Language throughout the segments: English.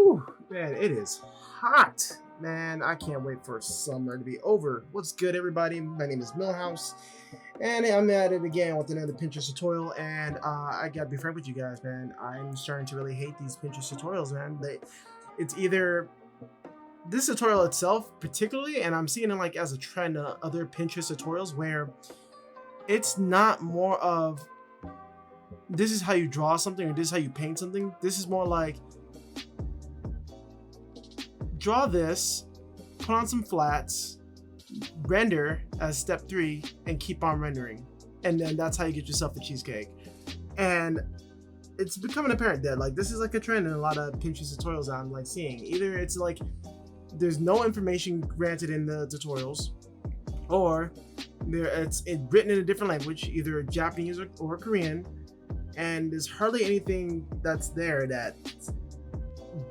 Whew, man, it is hot. Man, I can't wait for summer to be over. What's good, everybody? My name is Millhouse, and I'm at it again with another Pinterest tutorial. And I gotta be frank with you guys, man. I'm starting to really hate these Pinterest tutorials, man. It's either this tutorial itself, particularly, and I'm seeing it like as a trend to other Pinterest tutorials where it's not more of this is how you draw something or this is how you paint something. This is more like draw this, put on some flats, render as step 3, and keep on rendering. And then that's how you get yourself the cheesecake. And it's becoming apparent that like this is like a trend in a lot of Pinterest tutorials I'm like seeing. Either it's like there's no information granted in the tutorials, or it's written in a different language, either Japanese or Korean, and there's hardly anything that's there that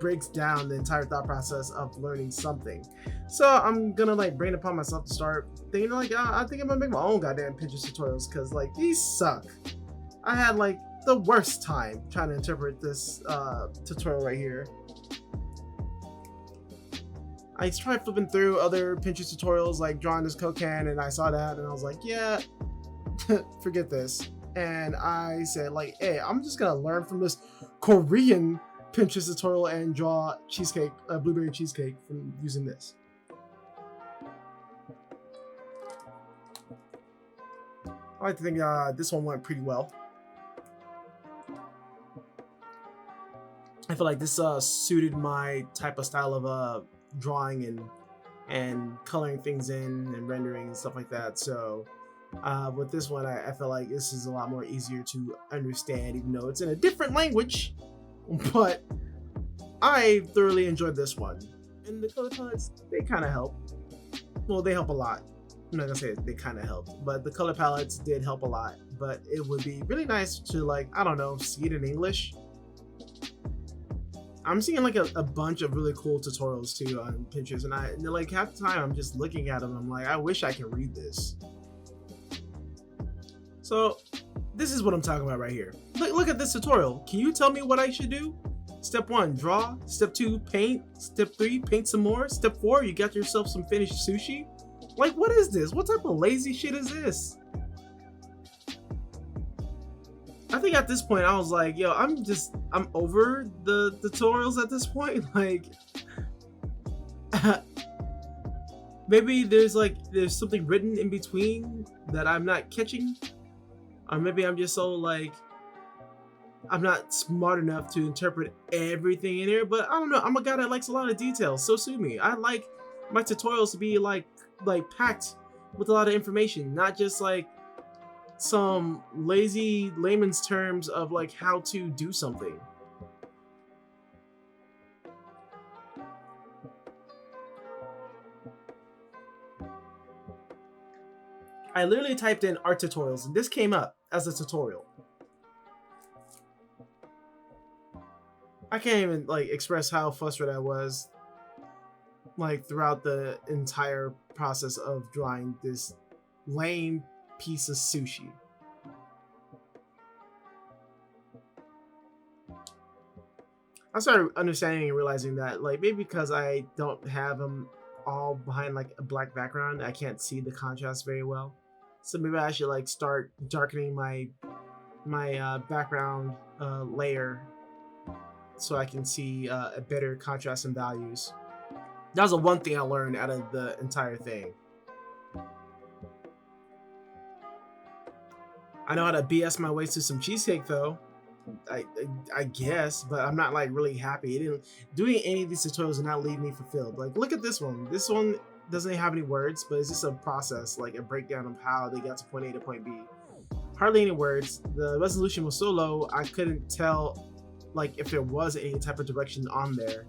breaks down the entire thought process of learning something. So I'm gonna like bring it upon myself to start thinking like I think I'm gonna make my own goddamn Pinterest tutorials, because like these suck. I had like the worst time trying to interpret this tutorial right here. I tried flipping through other Pinterest tutorials like drawing this Coke can, and I saw that and I was like, yeah, forget this. And I said like, hey, I'm just gonna learn from this Korean Pinterest tutorial and draw cheesecake, blueberry cheesecake from using this. I like to think this one went pretty well. I feel like this suited my type of style of drawing and coloring things in and rendering and stuff like that. So with this one, I feel like this is a lot more easier to understand, even though it's in a different language. But I thoroughly enjoyed this one. And the color palettes, they kind of help. Well, they help a lot. I'm not gonna say they kind of helped, but the color palettes did help a lot. But it would be really nice to like, I don't know, see it in English. I'm seeing like a bunch of really cool tutorials too on Pinterest, and like half the time I'm just looking at them, I'm like, I wish I could read this. So this is what I'm talking about right here. Look at this tutorial. Can you tell me what I should do? Step 1, draw. Step 2, paint. Step 3, paint some more. Step 4, you got yourself some finished sushi. Like, what is this? What type of lazy shit is this? I think at this point I was like, yo, I'm over the tutorials at this point. Like, maybe there's something written in between that I'm not catching. Or maybe I'm just so like, I'm not smart enough to interpret everything in here, but I don't know. I'm a guy that likes a lot of details, so sue me. I like my tutorials to be like packed with a lot of information, not just like some lazy layman's terms of like how to do something. I literally typed in art tutorials and this came up as a tutorial. I can't even like express how frustrated I was like throughout the entire process of drawing this lame piece of sushi. I started understanding and realizing that like maybe because I don't have them all behind like a black background, I can't see the contrast very well. So maybe I should like start darkening my background layer so I can see a better contrast and values. That was the one thing I learned out of the entire thing. I know how to BS my way to some cheesecake though. I guess, but I'm not like really happy. Doing any of these tutorials did not leave me fulfilled. Like, look at this one. This one doesn't have any words, but it's just a process, like a breakdown of how they got to point A to point B. Hardly any words. The resolution was so low, I couldn't tell like if there was any type of direction on there.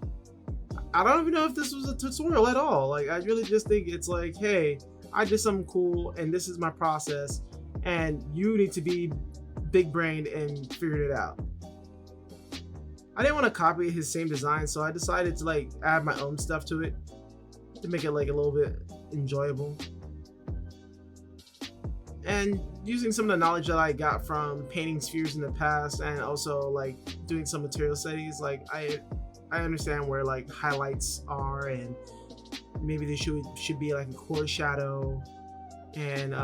I don't even know if this was a tutorial at all. Like, I really just think it's like, hey, I did something cool and this is my process and you need to be big brained and figured it out. I didn't want to copy his same design, so I decided to like add my own stuff to it to make it like a little bit enjoyable. And using some of the knowledge that I got from painting spheres in the past and also like doing some material studies, like I I understand where like highlights are, and maybe there should be like a core shadow, and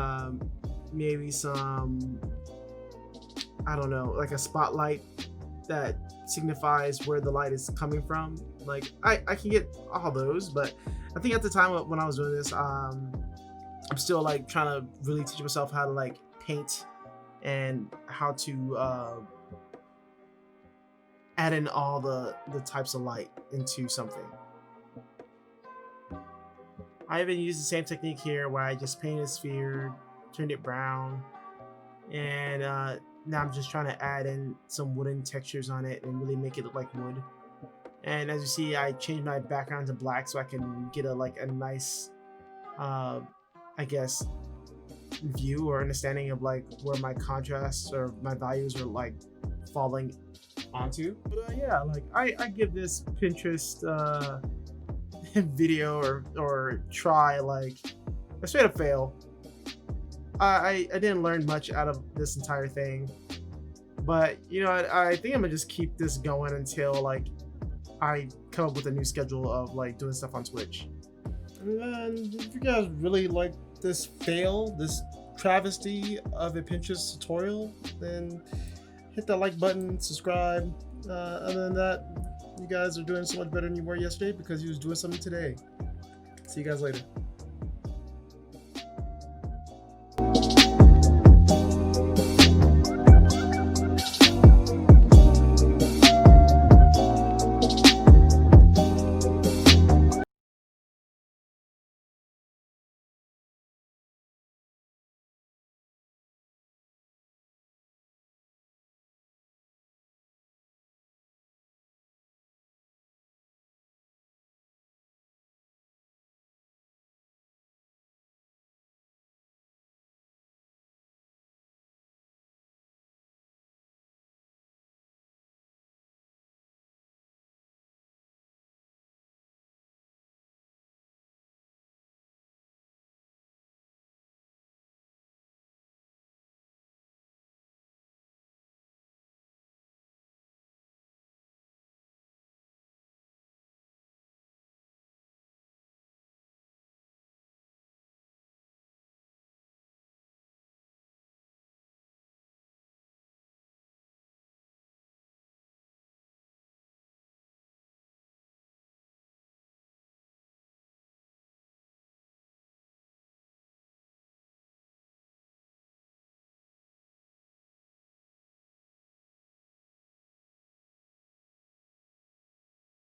maybe some, I don't know, like a spotlight that signifies where the light is coming from. Like I can get all those, but I think at the time when I was doing this, I'm still like trying to really teach myself how to like paint and how to add in all the types of light into something. I even used the same technique here where I just painted a sphere, turned it brown, and now I'm just trying to add in some wooden textures on it and really make it look like wood. And as you see, I changed my background to black so I can get a nice, I guess, view or understanding of like where my contrasts or my values are like falling onto. But yeah, like I give this Pinterest video or try like a straight up fail. I didn't learn much out of this entire thing, but you know, I think I'm gonna just keep this going until like I come up with a new schedule of like doing stuff on Twitch. And if you guys really like this fail, this travesty of a Pinterest tutorial, then hit that like button, subscribe. Other than that, you guys are doing so much better than you were yesterday because you was doing something today. See you guys later.